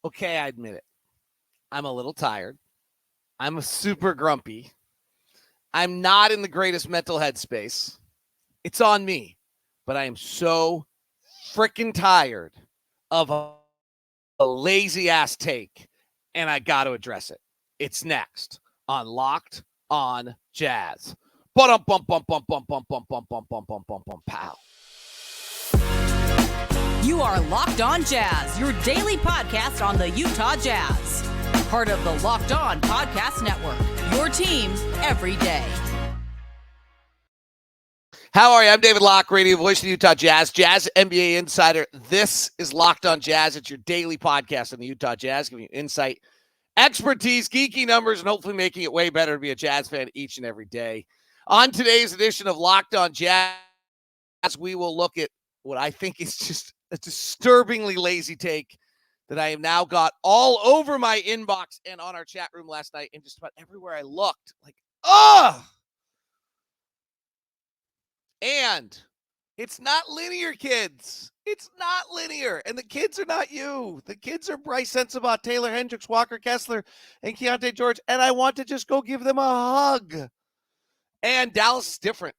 Okay, I admit it. I'm a little tired. I'm super grumpy. I'm not in the greatest mental headspace. It's on me. But I am so freaking tired of a lazy ass take, and I got to address it. It's next on Locked on Jazz. Bum bum bum bum bum bum bum bum bum bum bum bum bum pow. You are Locked On Jazz, your daily podcast on the Utah Jazz. Part of the Locked On Podcast Network, your team every day. How are you? I'm David Locke, radio voice of the Utah Jazz, Jazz NBA insider. This is Locked On Jazz. It's your daily podcast on the Utah Jazz, giving you insight, expertise, geeky numbers, and hopefully making it way better to be a Jazz fan each and every day. On today's edition of Locked On Jazz, we will look at what I think is just a disturbingly lazy take that I have now got all over my inbox and on our chat room last night and just about everywhere I looked. Like, ugh! And it's not linear, kids. It's not linear. And the kids are not you. The kids are Bryce Sensabaugh, Taylor Hendricks, Walker Kessler, and Keontae George. And I want to just go give them a hug. And Dallas is different.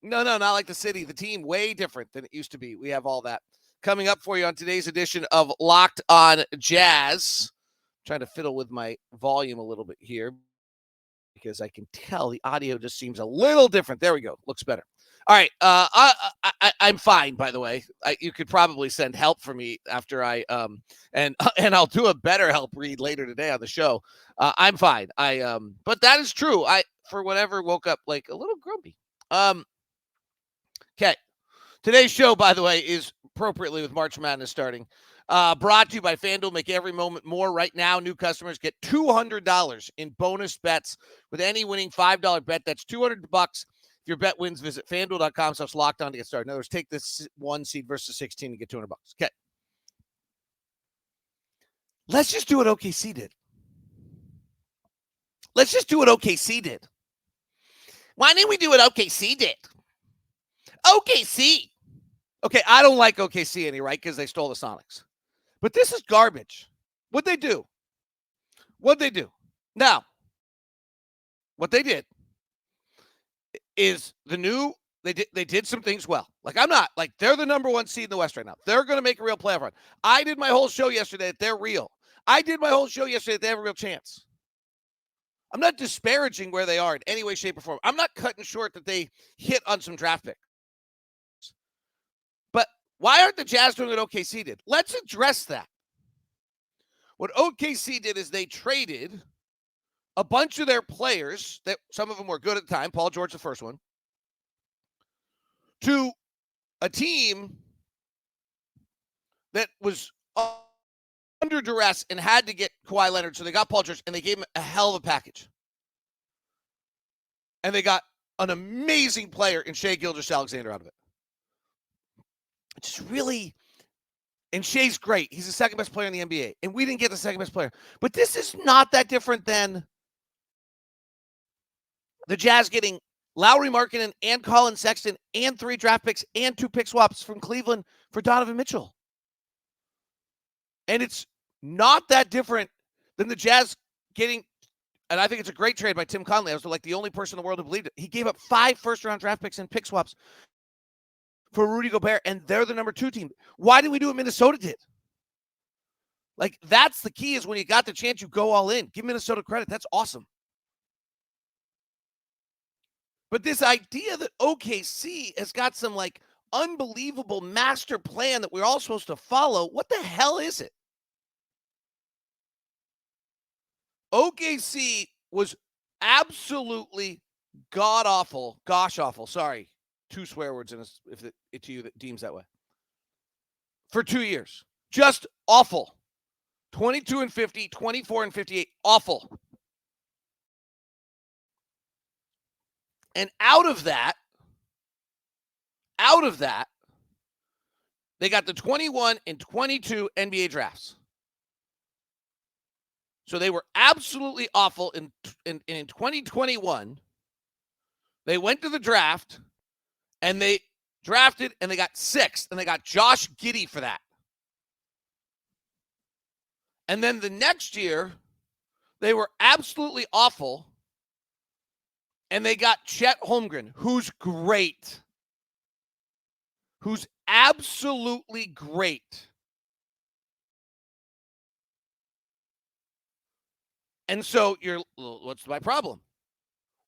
No, not like the city. The team, way different than it used to be. We have all that coming up for you on today's edition of Locked On Jazz. I'm trying to fiddle with my volume a little bit here because I can tell the audio just seems a little different. There we go. Looks better. All right. I'm fine, by the way. You could probably send help for me after and I'll do a better help read later today on the show. I'm fine. But that is true. I, for whatever, woke up like a little grumpy. Okay. Today's show, by the way, is appropriately with March Madness starting. Brought to you by FanDuel. Make every moment more. Right now, new customers get $200 in bonus bets with any winning $5 bet. That's $200. If your bet wins, visit FanDuel.com/lockedon to get started. In other words, take this 1 seed versus 16 to get $200. Okay. Let's just do what OKC did. Let's just do what OKC did. Why didn't we do what OKC did? OKC. Okay, I don't like OKC any, right? Because they stole the Sonics. But this is garbage. What'd they do? Now, what they did is they did some things well. Like, they're the number 1 seed in the West right now. They're going to make a real playoff run. I did my whole show yesterday that they're real. I did my whole show yesterday that they have a real chance. I'm not disparaging where they are in any way, shape, or form. I'm not cutting short that they hit on some draft picks. But why aren't the Jazz doing what OKC did? Let's address that. What OKC did is they traded a bunch of their players, that some of them were good at the time, Paul George the first one, to a team that was under duress and had to get Kawhi Leonard. So they got Paul George and they gave him a hell of a package. And they got an amazing player in Shai Gilgeous Alexander out of it. It's really, and Shay's great. He's the second best player in the NBA. And we didn't get the second best player. But this is not that different than the Jazz getting Lauri Markkanen and Colin Sexton and 3 draft picks and 2 pick swaps from Cleveland for Donovan Mitchell. And it's not that different than the Jazz getting, and I think it's a great trade by Tim Connelly. I was like the only person in the world who believed it. He gave up 5 first-round draft picks and pick swaps for Rudy Gobert, and they're the number 2 team. Why didn't we do what Minnesota did? Like, that's the key, is when you got the chance, you go all in. Give Minnesota credit. That's awesome. But this idea that OKC has got some, like, unbelievable master plan that we're all supposed to follow, what the hell is it? OKC was absolutely gosh awful. Sorry, 2 swear words if it to you that deems that way. For 2 years. Just awful. 22-50, 24-58. Awful. And out of that, they got the 21 and 22 NBA drafts. So they were absolutely awful in 2021. They went to the draft, and they drafted, and they got 6th, and they got Josh Giddey for that. And then the next year, they were absolutely awful. And they got Chet Holmgren, who's great. Who's absolutely great. And so what's my problem?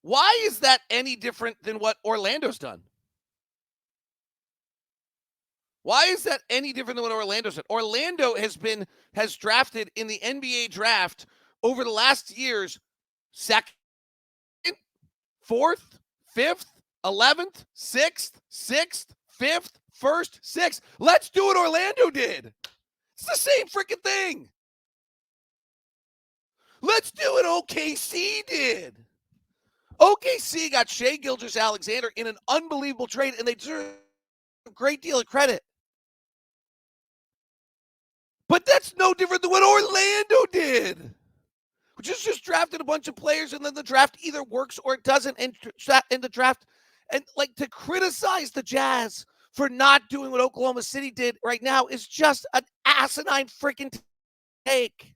Why is that any different than what Orlando's done? Why is that any different than what Orlando's done? Orlando has drafted in the NBA draft over the last years second, fourth, fifth, 11th, sixth, fifth, first, sixth. Let's do what Orlando did. It's the same freaking thing. Let's do what OKC did. OKC got Shai Gilgeous Alexander in an unbelievable trade, and they deserve a great deal of credit. But that's no different than what Orlando did, which is just drafted a bunch of players, and then the draft either works or it doesn't. And in the draft, and like to criticize the Jazz for not doing what Oklahoma City did right now is just an asinine freaking take.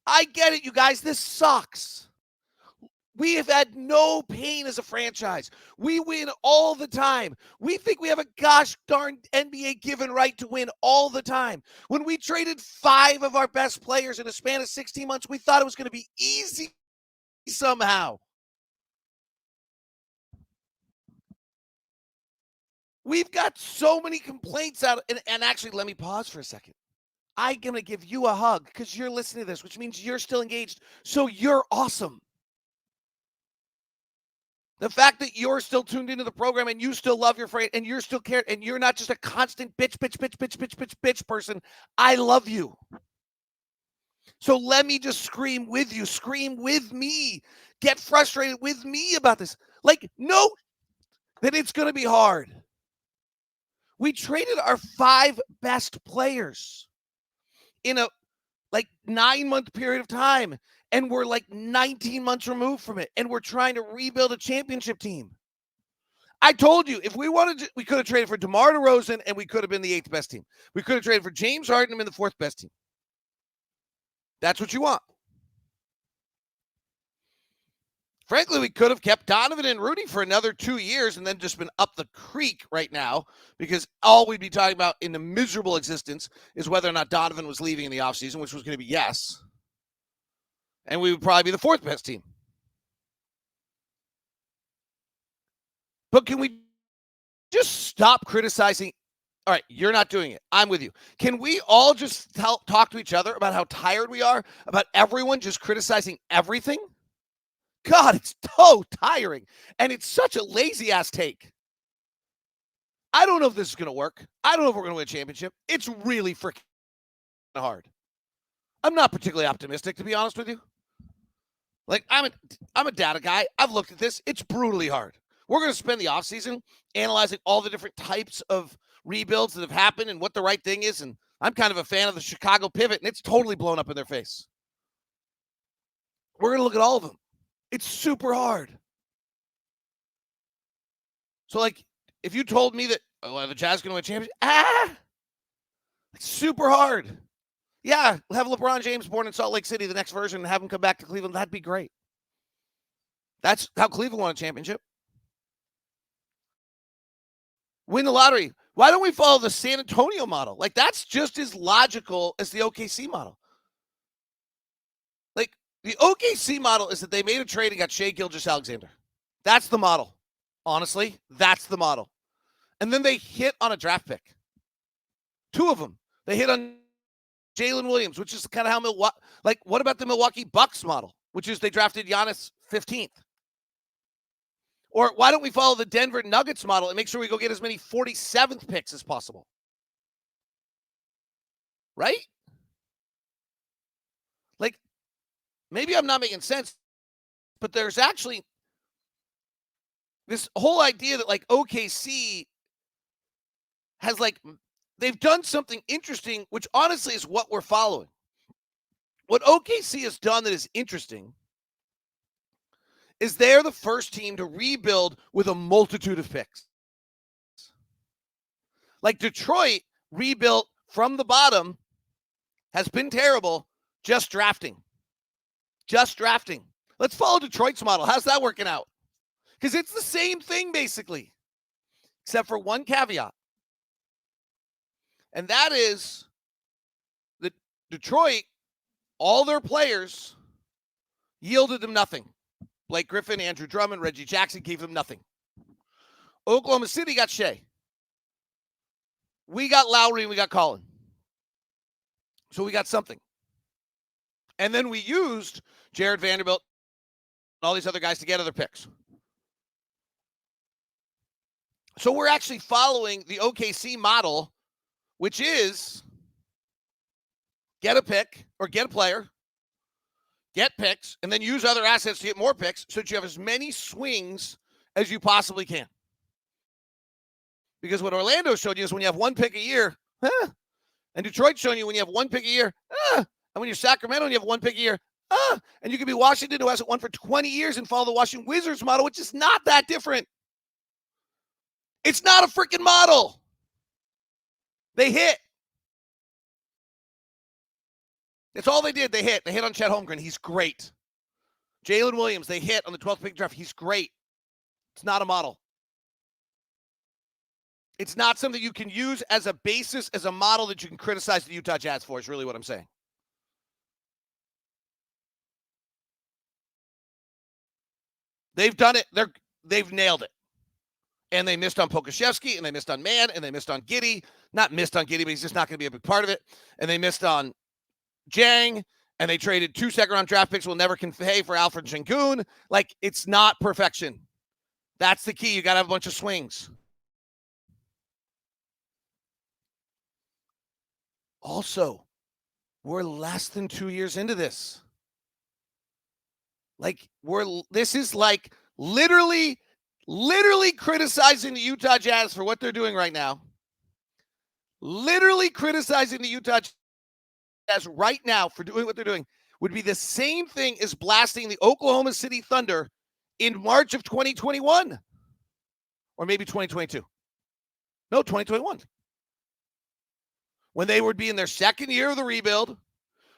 I get it, you guys. This sucks. We have had no pain as a franchise. We win all the time. We think we have a gosh darn NBA given right to win all the time. When we traded 5 of our best players in a span of 16 months, we thought it was going to be easy somehow. We've got so many complaints out. And actually, let me pause for a second. I'm going to give you a hug because you're listening to this, which means you're still engaged. So you're awesome. The fact that you're still tuned into the program and you still love your friend and you're still care and you're not just a constant bitch person. I love you. So let me just scream with you. Scream with me. Get frustrated with me about this. Like, know that it's going to be hard. We traded our 5 best players in a 9-month period of time. And we're 19 months removed from it. And we're trying to rebuild a championship team. I told you, if we wanted to, we could have traded for DeMar DeRozan and we could have been the 8th best team. We could have traded for James Harden and been the 4th best team. That's what you want. Frankly, we could have kept Donovan and Rudy for another 2 years and then just been up the creek right now because all we'd be talking about in the miserable existence is whether or not Donovan was leaving in the offseason, which was going to be yes. And we would probably be the 4th best team. But can we just stop criticizing? All right, you're not doing it. I'm with you. Can we all just talk to each other about how tired we are, about everyone just criticizing everything? God, it's so tiring. And it's such a lazy-ass take. I don't know if this is going to work. I don't know if we're going to win a championship. It's really freaking hard. I'm not particularly optimistic, to be honest with you. I'm a data guy. I've looked at this. It's brutally hard. We're going to spend the offseason analyzing all the different types of rebuilds that have happened and what the right thing is. And I'm kind of a fan of the Chicago pivot, and it's totally blown up in their face. We're going to look at all of them. It's super hard. So, if you told me that the Jazz are going to win a championship, it's super hard. Yeah, we'll have LeBron James born in Salt Lake City, the next version, and have him come back to Cleveland. That'd be great. That's how Cleveland won a championship. Win the lottery. Why don't we follow the San Antonio model? That's just as logical as the OKC model. The OKC model is that they made a trade and got Shai Gilgeous Alexander. That's the model. Honestly, that's the model. And then they hit on a draft pick. 2 of them. They hit on Jalen Williams, which is kind of how Milwaukee, what about the Milwaukee Bucks model, which is they drafted Giannis 15th? Or why don't we follow the Denver Nuggets model and make sure we go get as many 47th picks as possible? Right? Maybe I'm not making sense, but there's actually this whole idea that OKC has they've done something interesting, which honestly is what we're following. What OKC has done that is interesting is they're the first team to rebuild with a multitude of picks. Detroit rebuilt from the bottom has been terrible just drafting. Just drafting. Let's follow Detroit's model. How's that working out? Because it's the same thing, basically, except for one caveat. And that is that Detroit, all their players yielded them nothing. Blake Griffin, Andrew Drummond, Reggie Jackson gave them nothing. Oklahoma City got Shay. We got Lowry and we got Collin. So we got something. And then we used Jared Vanderbilt and all these other guys to get other picks. So we're actually following the OKC model, which is get a pick or get a player, get picks, and then use other assets to get more picks so that you have as many swings as you possibly can. Because what Orlando showed you is when you have one pick a year, and Detroit's showing you when you have one pick a year, and when you're Sacramento and you have one pick a year, and you could be Washington who hasn't won for 20 years and follow the Washington Wizards model, which is not that different. It's not a freaking model. They hit. That's all they did. They hit. They hit on Chet Holmgren. He's great. Jalen Williams, they hit on the 12th pick draft. He's great. It's not a model. It's not something you can use as a basis, as a model that you can criticize the Utah Jazz for, is really what I'm saying. They've done it. They've nailed it. And they missed on Pokusevski, and they missed on Mann, and they missed on Giddey. Not missed on Giddey, but he's just not going to be a big part of it. And they missed on Jang, and they traded 2 second-round draft picks we'll never convey for Alfred Sengun. Like, it's not perfection. That's the key. You got to have a bunch of swings. Also, we're less than 2 years into this. Like, this is like literally criticizing the Utah Jazz for what they're doing right now. Literally criticizing the Utah Jazz right now for doing what they're doing would be the same thing as blasting the Oklahoma City Thunder in March of 2021. Or maybe 2022. No, 2021. When they would be in their second year of the rebuild.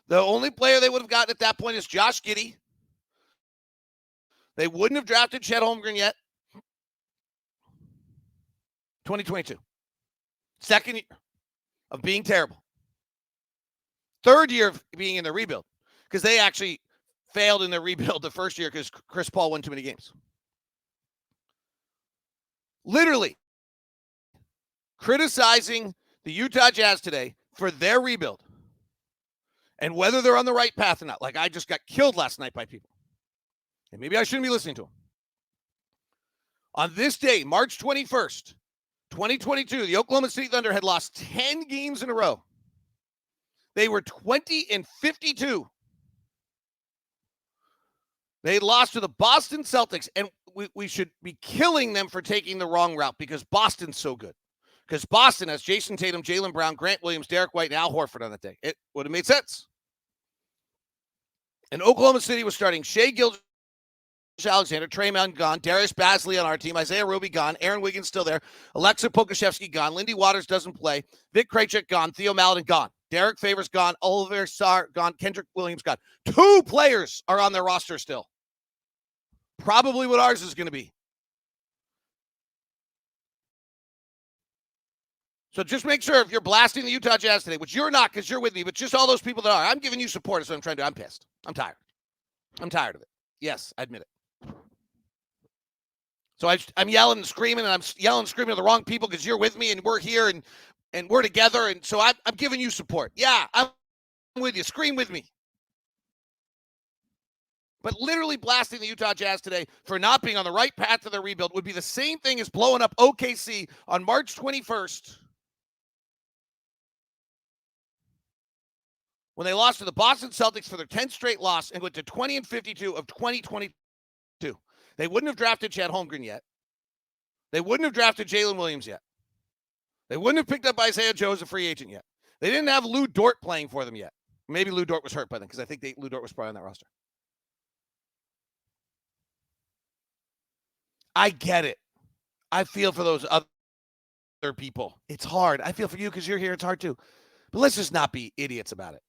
The only player they would have gotten at that point is Josh Giddey. They wouldn't have drafted Chet Holmgren yet. 2022. Second year of being terrible. Third year of being in the rebuild. Because they actually failed in their rebuild the first year because Chris Paul won too many games. Literally criticizing the Utah Jazz today for their rebuild and whether they're on the right path or not. Like, I just got killed last night by people. And maybe I shouldn't be listening to them. On this day, March 21st, 2022, the Oklahoma City Thunder had lost 10 games in a row. They were 20-52. They lost to the Boston Celtics, and we should be killing them for taking the wrong route because Boston's so good. Because Boston has Jason Tatum, Jaylen Brown, Grant Williams, Derek White, and Al Horford on that day. It would have made sense. And Oklahoma City was starting Shai Gilgeous Alexander, Traymond gone, Darius Bazley on our team, Isaiah Roby gone, Aaron Wiggins still there, Alexa Pokusevski gone, Lindy Waters doesn't play, Vic Krejcik gone, Theo Maledon gone, Derek Favors gone, Oliver Sarr gone, Kendrick Williams gone. 2 players are on their roster still. Probably what ours is going to be. So just make sure if you're blasting the Utah Jazz today, which you're not because you're with me, but just all those people that are, I'm giving you support is what I'm trying to do. I'm pissed. I'm tired. I'm tired of it. Yes, I admit it. So I'm yelling and screaming, and I'm yelling and screaming at the wrong people because you're with me and we're here and we're together. And so I'm giving you support. Yeah, I'm with you. Scream with me. But literally blasting the Utah Jazz today for not being on the right path to their rebuild would be the same thing as blowing up OKC on March 21st when they lost to the Boston Celtics for their 10th straight loss and went to 20-52 of 2022. They wouldn't have drafted Chet Holmgren yet. They wouldn't have drafted Jalen Williams yet. They wouldn't have picked up Isaiah Joe as a free agent yet. They didn't have Lou Dort playing for them yet. Maybe Lou Dort was hurt by then because I think Lou Dort was probably on that roster. I get it. I feel for those other people. It's hard. I feel for you because you're here. It's hard too. But let's just not be idiots about it.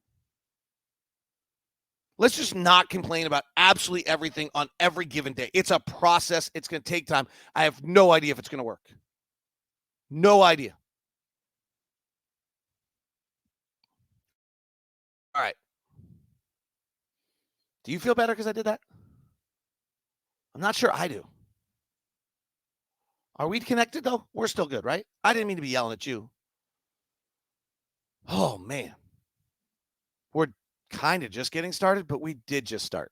Let's just not complain about absolutely everything on every given day. It's a process. It's going to take time. I have no idea if it's going to work. No idea. All right. Do you feel better because I did that? I'm not sure I do. Are we connected, though? We're still good, right? I didn't mean to be yelling at you. Oh, man. We're kind of just getting started, but we did just start.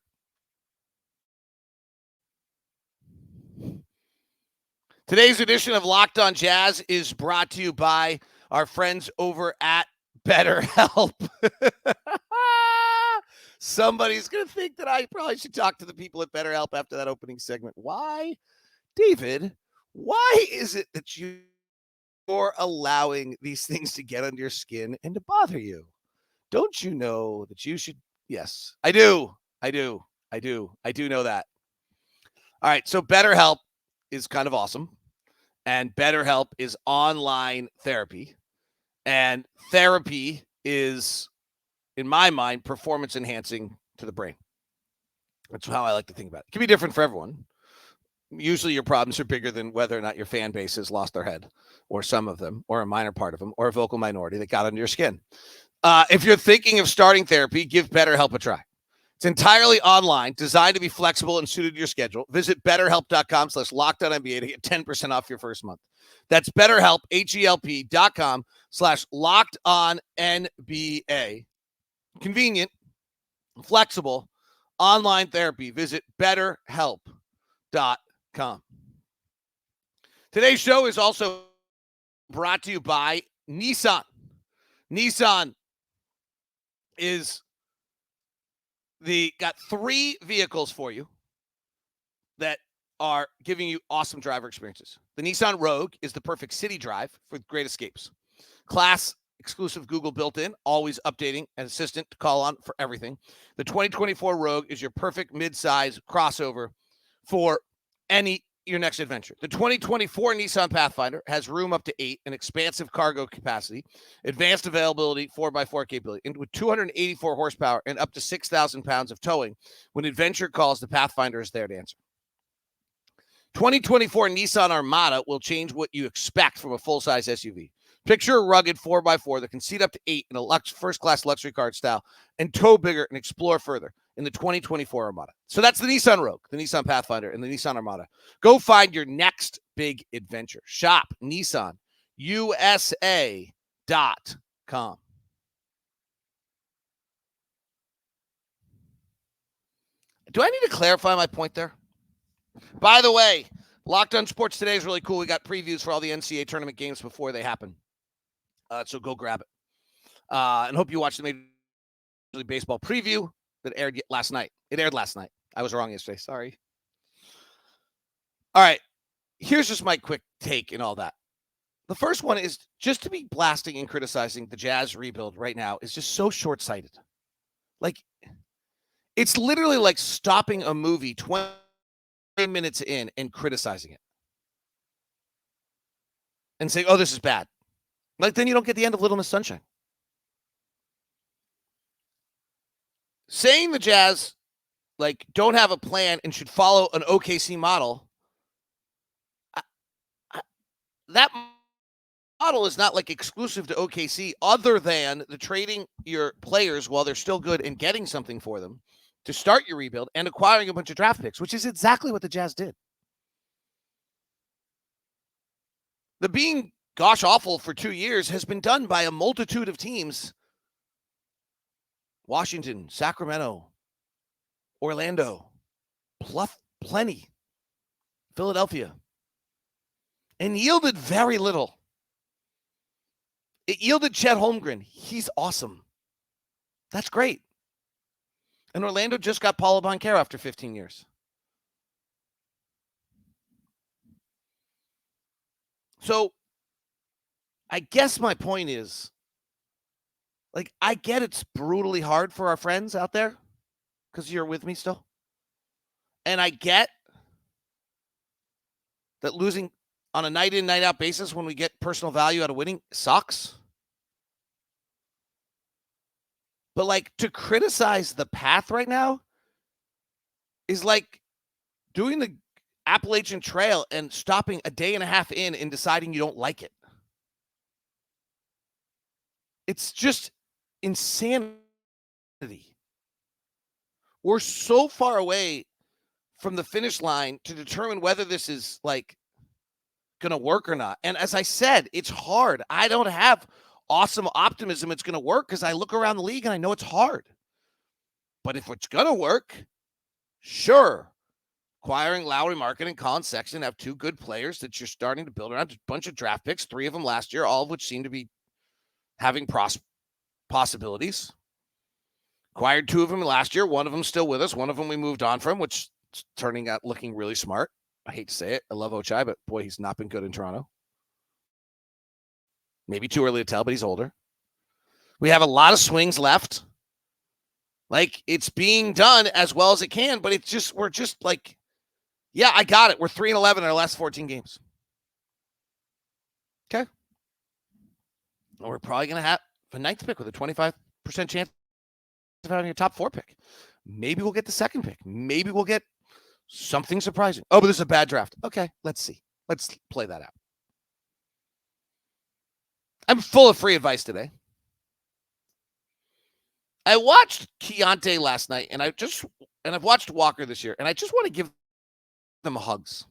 Today's edition of Locked On Jazz is brought to you by our friends over at BetterHelp. Somebody's going to think that I probably should talk to the people at BetterHelp after that opening segment. Why? David, why is it that you're allowing these things to get under your skin and to bother you? Don't you know that you should? Yes, I do. I do know that. All right. So BetterHelp is kind of awesome. And BetterHelp is online therapy. And therapy is, in my mind, performance enhancing to the brain. That's how I like to think about it. It can be different for everyone. Usually your problems are bigger than whether or not your fan base has lost their head, or some of them, or a minor part of them, or a vocal minority that got under your skin. If you're thinking of starting therapy, give BetterHelp a try. It's entirely online, designed to be flexible and suited to your schedule. Visit betterhelp.com/LockedOnNBA to get 10% off your first month. That's BetterHelp, HELP.com/LockedOnNBA. Convenient, flexible, online therapy. Visit betterhelp.com. Today's show is also brought to you by Nissan. Nissan is got 3 vehicles for you that are giving you awesome driver experiences. The Nissan Rogue is the perfect city drive for great escapes. Class exclusive Google built-in, always updating, an assistant to call on for everything. The 2024 Rogue is your perfect mid-size crossover for your next adventure. The 2024 Nissan Pathfinder has room up to 8, an expansive cargo capacity, advanced availability, 4x4 capability, and with 284 horsepower and up to 6,000 pounds of towing. When adventure calls, the Pathfinder is there to answer. 2024 Nissan Armada will change what you expect from a full-size SUV. Picture a rugged 4x4 that can seat up to 8 in a first-class luxury car style and tow bigger and explore further in the 2024 Armada. So that's the Nissan Rogue, the Nissan Pathfinder, and the Nissan Armada. Go find your next big adventure. Shop NissanUSA.com. Do I need to clarify my point there? By the way, Locked On Sports Today is really cool. We got previews for all the NCAA tournament games before they happen. So go grab it. And hope you watched the Major League Baseball preview that aired last night. It aired last night. I was wrong yesterday. Sorry. All right. Here's just my quick take and all that. The first one is just to be blasting and criticizing the Jazz rebuild right now is just so short-sighted. Like, it's literally like stopping a movie 20 minutes in and criticizing it. And saying, oh, this is bad. Like, then you don't get the end of Little Miss Sunshine. Saying the Jazz, like, don't have a plan and should follow an OKC model, that model is not, like, exclusive to OKC other than the trading your players while they're still good and getting something for them to start your rebuild and acquiring a bunch of draft picks, which is exactly what the Jazz did. The being gosh awful for 2 years has been done by a multitude of teams. Washington, Sacramento, Orlando, plenty, Philadelphia, and yielded very little. It yielded Chet Holmgren. He's awesome. That's great. And Orlando just got Paulo Banchero after 15 years. So I guess my point is, like, I get it's brutally hard for our friends out there because you're with me still. And I get that losing on a night in, night out basis when we get personal value out of winning sucks. But like to criticize the path right now is like doing the Appalachian Trail and stopping a day and a half in and deciding you don't like it. It's just insanity. We're so far away from the finish line to determine whether this is like going to work or not. And as I said, it's hard. I don't have awesome optimism it's going to work because I look around the league and I know it's hard. But if it's going to work, sure. Acquiring Lowry Market and Colin Sexton have two good players that you're starting to build around. A bunch of draft picks, 3 of them last year, all of which seem to be having possibilities. Acquired 2 of them last year. 1 of them still with us. 1 of them we moved on from, which is turning out looking really smart. I hate to say it. I love Ochai, but boy, he's not been good in Toronto. Maybe too early to tell, but he's older. We have a lot of swings left. Like, it's being done as well as it can, but it's just, we're just like, yeah, I got it. We're 3-11 in our last 14 games. Okay. Well, we're probably going to have a 9th pick with a 25% chance of having a top 4 pick. Maybe we'll get the 2nd pick. Maybe we'll get something surprising. Oh, but this is a bad draft. Okay, let's see. Let's play that out. I'm full of free advice today. I watched Keontae last night, and I've watched Walker this year, and I just want to give them hugs.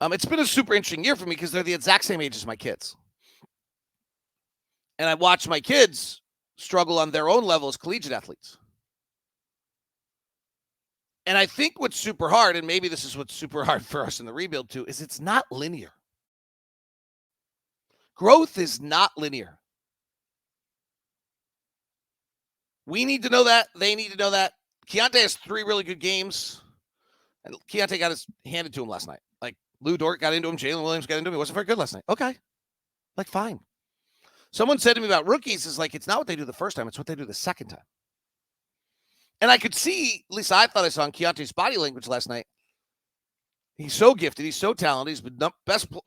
It's been a super interesting year for me because they're the exact same age as my kids. And I watched my kids struggle on their own level as collegiate athletes. And I think what's super hard, and maybe this is what's super hard for us in the rebuild too, is it's not linear. Growth is not linear. We need to know that. They need to know that. Keontae has 3 really good games. And Keontae got his handed to him last night. Like, Lou Dort got into him. Jalen Williams got into him. He wasn't very good last night. Okay. Like, fine. Someone said to me about rookies is like, it's not what they do the first time. It's what they do the second time. And I could see, at least I thought I saw in Keontae's body language last night. He's so gifted. He's so talented. He's been one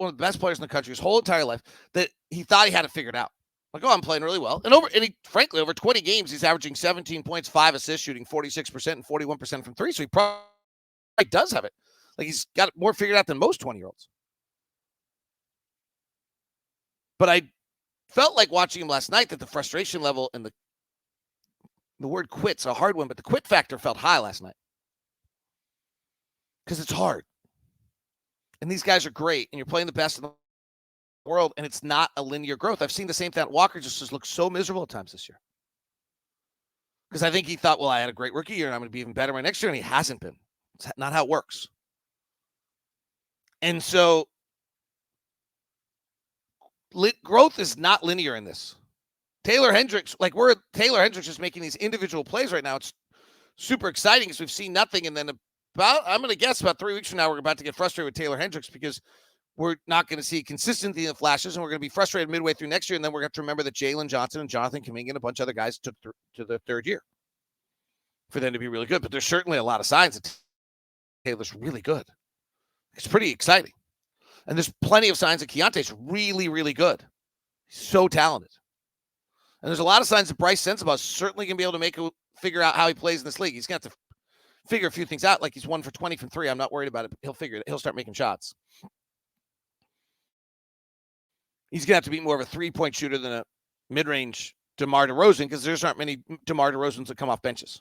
of the best players in the country his whole entire life that he thought he had it figured out. Like, oh, I'm playing really well. And frankly, over 20 games, he's averaging 17 points, 5 assists, shooting 46% and 41% from 3. So he probably does have it. Like, he's got it more figured out than most 20-year-olds. But I felt like watching him last night that the frustration level and the word quit's a hard one, but the quit factor felt high last night. Because it's hard. And these guys are great, and you're playing the best in the world, and it's not a linear growth. I've seen the same thing. Walker just looks so miserable at times this year. Because I think he thought, well, I had a great rookie year, and I'm going to be even better my next year, and he hasn't been. It's not how it works. And so growth is not linear in this. Taylor Hendricks is making these individual plays right now. It's super exciting because we've seen nothing, and then I'm going to guess about 3 weeks from now, we're about to get frustrated with Taylor Hendricks because we're not going to see consistency in the flashes, and we're going to be frustrated midway through next year, and then we're going to have to remember that Jalen Johnson and Jonathan Kuminga and a bunch of other guys took to the 3rd year for them to be really good. But there's certainly a lot of signs that Taylor's really good. It's pretty exciting. And there's plenty of signs that Keontae's really, really good. He's so talented. And there's a lot of signs that Bryce Sensabaugh is certainly going to be able to figure out how he plays in this league. He's going to have to figure a few things out. Like, he's 1 for 20 from 3. I'm not worried about it. But he'll figure it. He'll start making shots. He's going to have to be more of a 3-point shooter than a mid-range DeMar DeRozan because there's not many DeMar DeRozans that come off benches.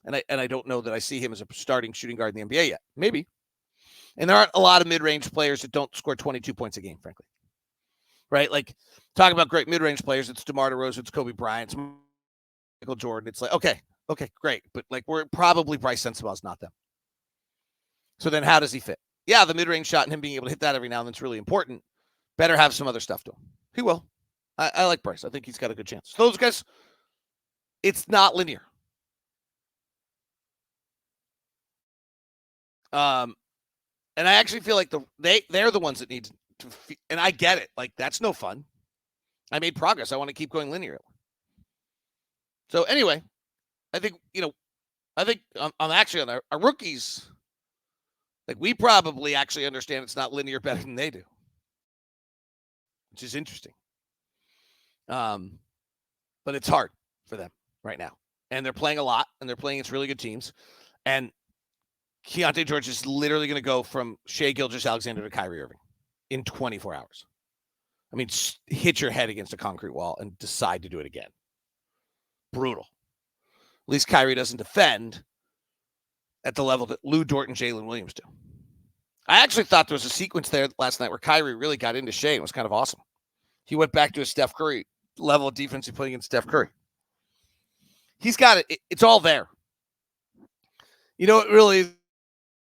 And I don't know that I see him as a starting shooting guard in the NBA yet. Maybe. And there aren't a lot of mid-range players that don't score 22 points a game, frankly. Right? Like, talking about great mid-range players, it's DeMar DeRozan, it's Kobe Bryant, it's Michael Jordan. It's like, okay, great. But, like, we're probably Bryce Sensabaugh's not them. So then how does he fit? Yeah, the mid-range shot and him being able to hit that every now and then is really important. Better have some other stuff to him. He will. I like Bryce. I think he's got a good chance. Those guys, it's not linear. And I actually feel like they're the ones that need to, and I get it. Like, that's no fun. I made progress. I want to keep going linearly. So anyway, I think, I'm actually on our rookies. Like, we probably actually understand it's not linear better than they do, which is interesting. but it's hard for them right now. And they're playing a lot, and they're playing against really good teams. And Keontae George is literally going to go from Shai Gilgeous Alexander to Kyrie Irving in 24 hours. I mean, hit your head against a concrete wall and decide to do it again. Brutal. At least Kyrie doesn't defend at the level that Lou Dort and Jalen Williams do. I actually thought there was a sequence there last night where Kyrie really got into Shai. It was kind of awesome. He went back to a Steph Curry level of defense he played against Steph Curry. He's got it. It's all there. You know, it really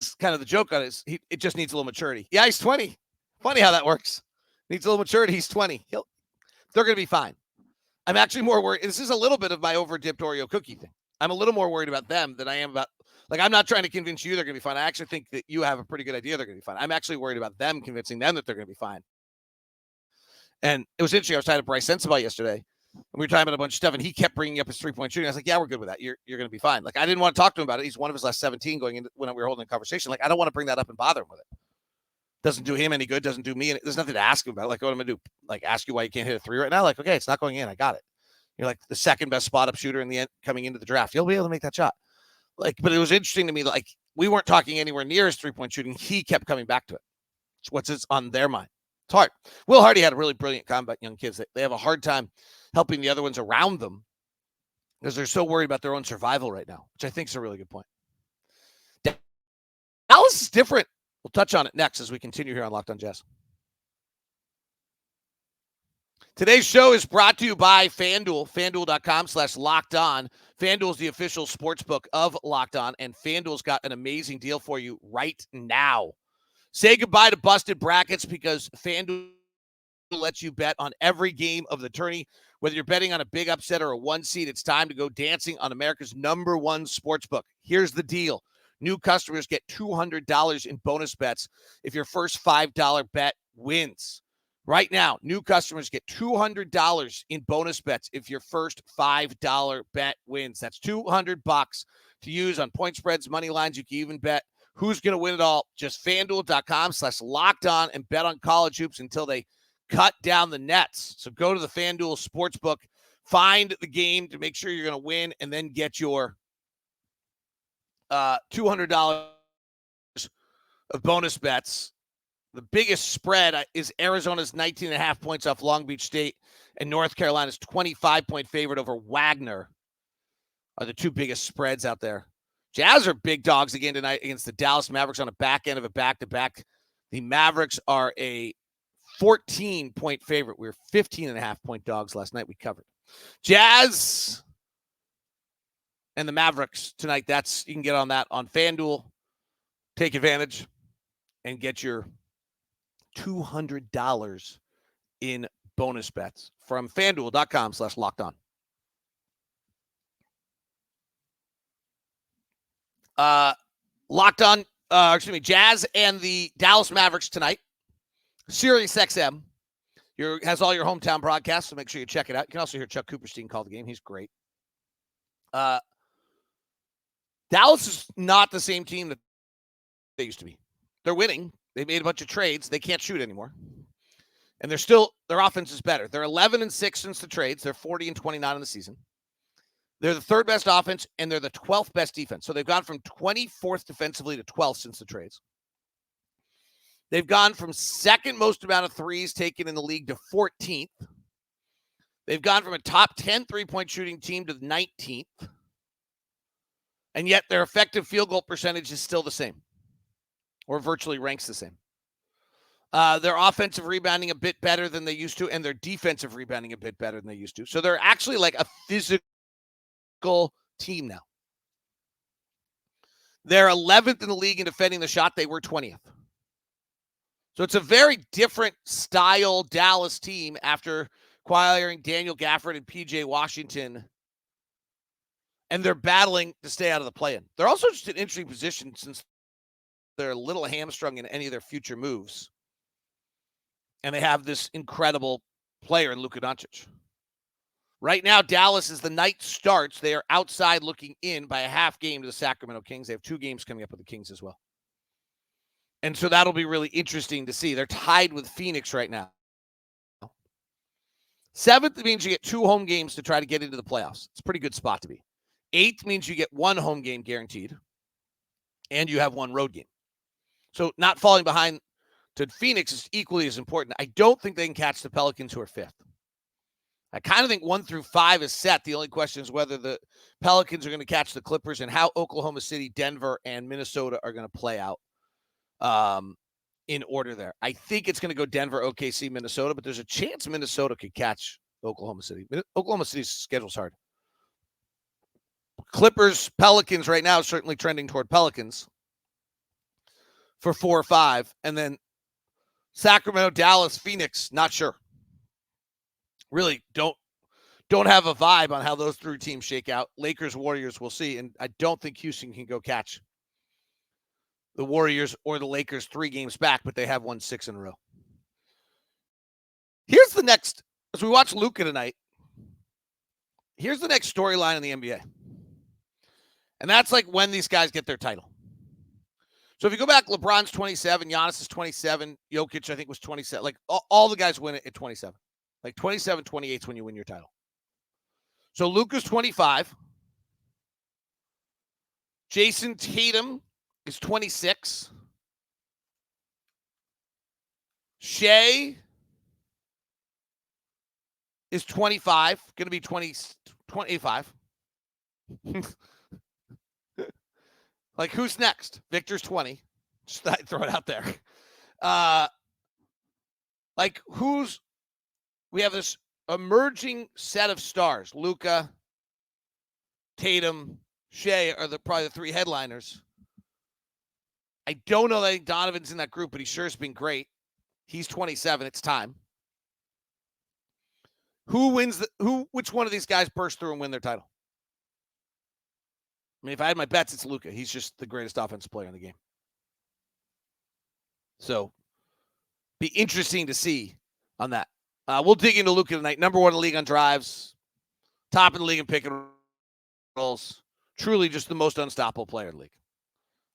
is kind of the joke on it is it just needs a little maturity. Yeah, he's 20. Funny how that works. Needs a little maturity. He's 20. They're going to be fine. I'm actually more worried. This is a little bit of my over-dipped Oreo cookie thing. I'm a little more worried about them than I am about, I'm not trying to convince you they're going to be fine. I actually think that you have a pretty good idea they're going to be fine. I'm actually worried about them convincing them that they're going to be fine. And it was interesting. I was talking to Bryce Sensabaugh yesterday, and we were talking about a bunch of stuff, and he kept bringing up his three-point shooting. I was like, yeah, we're good with that. You're going to be fine. I didn't want to talk to him about it. He's one of his last 17 going into when we were holding a conversation. I don't want to bring that up and bother him with it. Doesn't do him any good. Doesn't do me. And there's nothing to ask him about. What am I going to do? Ask you why you can't hit a three right now? Okay, it's not going in. I got it. You're the second best spot up shooter in the end coming into the draft. You'll be able to make that shot. But it was interesting to me. We weren't talking anywhere near his three-point shooting. He kept coming back to it. What's on their mind? It's hard. Will Hardy had a really brilliant comment about young kids. They have a hard time helping the other ones around them because they're so worried about their own survival right now, which I think is a really good point. Dallas is different. We'll touch on it next as we continue here on Locked On Jazz. Today's show is brought to you by FanDuel, FanDuel.com/LockedOn. FanDuel is the official sportsbook of Locked On, and FanDuel's got an amazing deal for you right now. Say goodbye to busted brackets because FanDuel lets you bet on every game of the tourney. Whether you're betting on a big upset or a one seed, it's time to go dancing on America's #1 sportsbook. Here's the deal. New customers get $200 in bonus bets if your first $5 bet wins. Right now, new customers get $200 in bonus bets if your first $5 bet wins. That's $200 to use on point spreads, money lines. You can even bet who's going to win it all. Just FanDuel.com/LockedOn and bet on college hoops until they cut down the nets. So go to the FanDuel Sportsbook, find the game to make sure you're going to win, and then get your $200 of bonus bets. The biggest spread is Arizona's 19.5 points off Long Beach State, and North Carolina's 25-point favorite over Wagner are the two biggest spreads out there. Jazz are big dogs again tonight against the Dallas Mavericks on a back end of a back-to-back. The Mavericks are a 14-point favorite. We were 15.5-point dogs last night. We covered. Jazz and the Mavericks tonight. You can get on that on FanDuel. Take advantage and get your $200 in bonus bets from FanDuel.com/LockedOn. Locked On, Jazz and the Dallas Mavericks tonight. Sirius XM has all your hometown broadcasts, so make sure you check it out. You can also hear Chuck Cooperstein call the game. He's great. Dallas is not the same team that they used to be. They're winning. They made a bunch of trades. They can't shoot anymore. And their offense is better. They're 11-6 since the trades. They're 40-29 in the season. They're the third best offense, and they're the 12th best defense. So they've gone from 24th defensively to 12th since the trades. They've gone from second most amount of threes taken in the league to 14th. They've gone from a top 10 three-point shooting team to 19th. And yet their effective field goal percentage is still the same, or virtually ranks the same. Their offensive rebounding a bit better than they used to, and their defensive rebounding a bit better than they used to. So they're actually like a physical team now. They're 11th in the league in defending the shot. They were 20th. So it's a very different style Dallas team after acquiring Daniel Gafford and P.J. Washington. And they're battling to stay out of the play-in. They're also just in an interesting position since they're a little hamstrung in any of their future moves. And they have this incredible player in Luka Doncic. Right now, Dallas, as the night starts, they are outside looking in by a half game to the Sacramento Kings. They have 2 games coming up with the Kings as well. And so that'll be really interesting to see. They're tied with Phoenix right now. 7th means you get 2 home games to try to get into the playoffs. It's a pretty good spot to be. 8th means you get 1 home game guaranteed, and you have 1 road game. So not falling behind to Phoenix is equally as important. I don't think they can catch the Pelicans, who are 5th. I kind of think 1 through 5 is set. The only question is whether the Pelicans are going to catch the Clippers and how Oklahoma City, Denver, and Minnesota are going to play out in order there. I think it's going to go Denver, OKC, Minnesota, but there's a chance Minnesota could catch Oklahoma City. Oklahoma City's schedule's hard. Clippers, Pelicans right now certainly trending toward Pelicans for 4 or 5. And then Sacramento, Dallas, Phoenix, not sure. Really don't have a vibe on how those 3 teams shake out. Lakers, Warriors, we'll see. And I don't think Houston can go catch the Warriors or the Lakers 3 games back, but they have won 6 in a row. Here's the next, as we watch Luka tonight, here's the next storyline in the NBA. And that's like when these guys get their title. So if you go back, LeBron's 27, Giannis is 27, Jokic, I think, was 27. Like all the guys win it at 27. Like 27, 28 is when you win your title. So Luka's 25. Jason Tatum is 26. Shay is 25. Going to be 25. Like, who's next? Victor's 20. Just throw it out there. We have this emerging set of stars. Luka, Tatum, Shay are probably the 3 headliners. I don't know that I think Donovan's in that group, but he sure has been great. He's 27. It's time. Which one of these guys burst through and win their title? I mean, if I had my bets, it's Luka. He's just the greatest offensive player in the game. So, be interesting to see on that. We'll dig into Luka tonight. Number 1 in the league on drives. Top in the league in pick and rolls. Truly just the most unstoppable player in the league.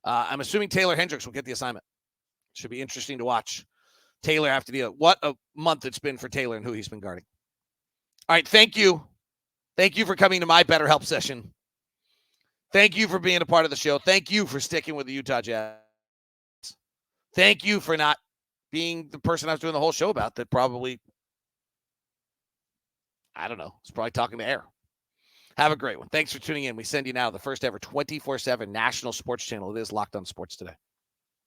I'm assuming Taylor Hendricks will get the assignment. Should be interesting to watch Taylor have to deal. What a month it's been for Taylor and who he's been guarding. All right, thank you. Thank you for coming to my BetterHelp session. Thank you for being a part of the show. Thank you for sticking with the Utah Jazz. Thank you for not being the person I was doing the whole show about that probably, I don't know, it's probably talking to air. Have a great one. Thanks for tuning in. We send you now the first ever 24/7 national sports channel. It is Locked On Sports Today.